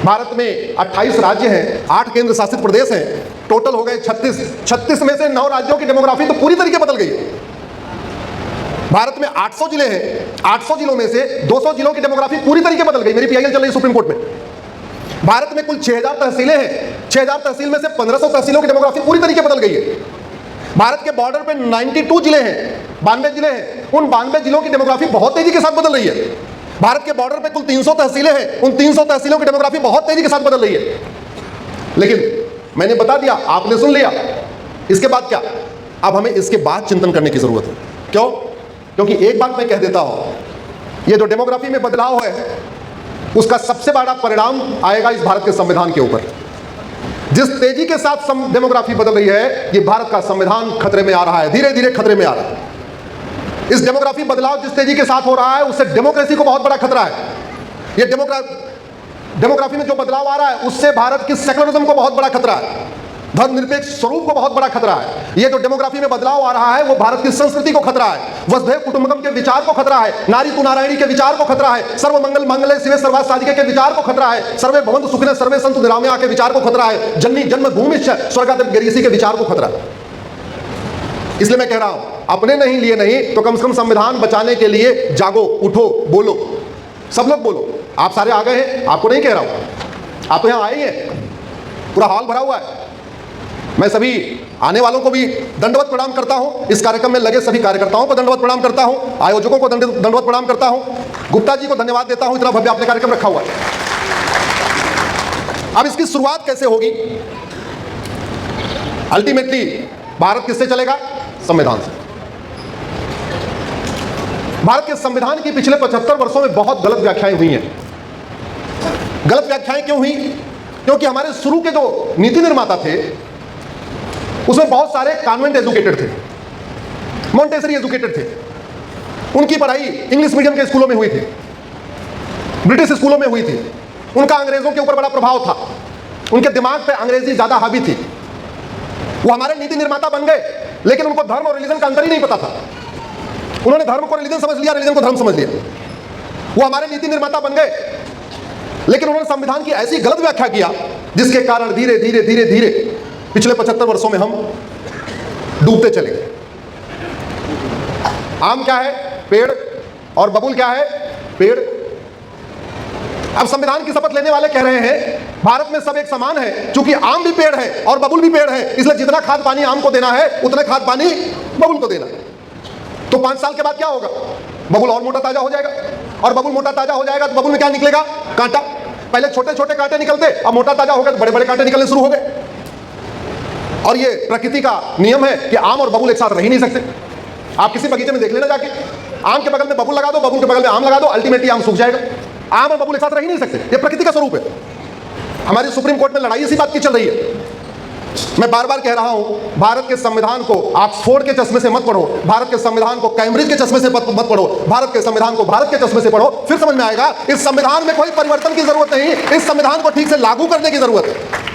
भारत में 28 राज्य हैं, 8 केंद्र शासित प्रदेश हैं, टोटल हो गए 36। 36 में से 9 राज्यों की डेमोग्राफी तो पूरी तरीके बदल गई है। भारत में 800 जिले हैं, 800 जिलों में से 200 जिलों की डेमोग्राफी पूरी तरीके बदल गई। मेरी पीआईएल चल रही है सुप्रीम कोर्ट में। भारत में कुल 6000 तहसीलें हैं, 6000 तहसील में से 1500 तहसीलों की डेमोग्राफी पूरी तरीके बदल गई है। भारत के बॉर्डर पे 92 जिले हैं, 92 जिले हैं, उन 92 जिलों की डेमोग्राफी बहुत तेजी के साथ बदल रही है। भारत के बॉर्डर पे कुल 300 तहसीलें हैं, उन 300 तहसीलों की डेमोग्राफी बहुत तेजी के साथ बदल रही है। लेकिन मैंने बता दिया, आपने सुन लिया, इसके बाद क्या? अब हमें इसके बाद चिंतन करने की जरूरत है। क्यों? क्योंकि एक बात मैं कह देता हूं, ये जो डेमोग्राफी में बदलाव है उसका सबसे बड़ा परिणाम आएगा इस भारत के संविधान के ऊपर। जिस तेजी के साथ डेमोग्राफी बदल रही है, ये भारत का संविधान खतरे में आ रहा है, धीरे धीरे खतरे में आ रहा है। इस डेमोग्राफी बदलाव जिस तेजी के साथ हो रहा है उससे डेमोक्रेसी को बहुत बड़ा खतरा है। ये डेमोग्राफी में जो बदलाव आ रहा है उससे भारत की सेकुलरिज्म को बहुत बड़ा खतरा है, धर्मनिरपेक्ष स्वरूप को बहुत बड़ा खतरा है। ये जो डेमोग्राफी में बदलाव आ रहा है वो भारत की संस्कृति को खतरा है, वसुधैव कुटुंबकम के विचार को खतरा है, नारी तु नारायणी के विचार को खतरा है, सर्वमंगल मंगले शिवे सर्वार्थ साधिके के विचार को खतरा है, सर्वे भवन्तु सुखिनः सर्वे सन्तु निरामया के विचार को खतरा है, जननी जन्मभूमिश्च स्वर्गादपि गरीयसी के विचार को खतरा है। इसलिए मैं कह रहा हूं, अपने नहीं लिए नहीं तो कम से कम संविधान बचाने के लिए जागो, उठो, बोलो, सब लोग बोलो। आप सारे आ गए हैं, आपको नहीं कह रहा हूं, आप तो यहां आए ही हैं, पूरा हॉल भरा हुआ है। मैं सभी आने वालों को भी दंडवत प्रणाम करता हूं, इस कार्यक्रम में लगे सभी कार्यकर्ताओं को दंडवत प्रणाम करता हूं, आयोजकों को दंडवत प्रणाम करता हूं, गुप्ता जी को धन्यवाद देता हूं, इतना भव्य आपने कार्यक्रम रखा हुआ है। अब इसकी शुरुआत कैसे होगी? अल्टीमेटली भारत किससे चलेगा? संविधान से। भारत के संविधान की पिछले 75 वर्षों में बहुत गलत व्याख्याएं हुई हैं। गलत व्याख्याएं क्यों हुई? क्योंकि हमारे शुरू के जो नीति निर्माता थे उसमें बहुत सारे कॉन्वेंट एजुकेटेड थे, मॉन्टेसरी एजुकेटेड थे। उनकी पढ़ाई इंग्लिश मीडियम के स्कूलों में हुई थी, ब्रिटिश स्कूलों में हुई थी। उनका अंग्रेजों के ऊपर बड़ा प्रभाव था, उनके दिमाग पे अंग्रेजी ज्यादा हावी थी। वो हमारे नीति निर्माता बन गए, लेकिन उनको धर्म और रिलीजन का अंतर ही नहीं पता था। उन्होंने धर्म को रिलीजन समझ लिया, रिलीजन को धर्म समझ लिया। वो हमारे नीति निर्माता बन गए, लेकिन उन्होंने संविधान की ऐसी गलत व्याख्या किया जिसके कारण धीरे धीरे धीरे धीरे पिछले 75 वर्षों में हम डूबते चले गए। आम क्या है? पेड़। और बबूल क्या है? पेड़। अब संविधान की शपथ लेने वाले कह रहे हैं भारत में सब एक समान है, क्योंकि आम भी पेड़ है और बबूल भी पेड़ है, इसलिए जितना खाद पानी आम को देना है उतना खाद पानी बबूल को देना है। तो 5 साल के बाद क्या होगा? बबूल और मोटा ताजा हो जाएगा, और बबूल मोटा ताजा हो जाएगा तो बबूल में क्या निकलेगा? कांटा। पहले छोटे छोटे कांटे निकलते, अब मोटा ताजा हो गया तो बड़े बड़े कांटे निकलने शुरू हो गए। और ये प्रकृति का नियम है कि आम और बबूल एक साथ रह ही नहीं सकते। आप किसी बगीचे में देख लेना जाके, आम के बगल में बबूल लगा दो, बबूल के बगल में आम लगा दो, अल्टीमेटली आम सूख जाएगा। आम और बबूल एक साथ रह ही नहीं सकते, ये प्रकृति का स्वरूप है। हमारी सुप्रीम कोर्ट में लड़ाई इसी बात की चल रही है। मैं बार बार कह रहा हूं, भारत के संविधान को ऑक्सफोर्ड के चश्मे से मत पढ़ो, भारत के संविधान को कैम्ब्रिज के चश्मे से मत पढ़ो, भारत के संविधान को भारत के चश्मे से पढ़ो, फिर समझ में आएगा इस संविधान में कोई परिवर्तन की जरूरत नहीं, इस संविधान को ठीक से लागू करने की जरूरत है।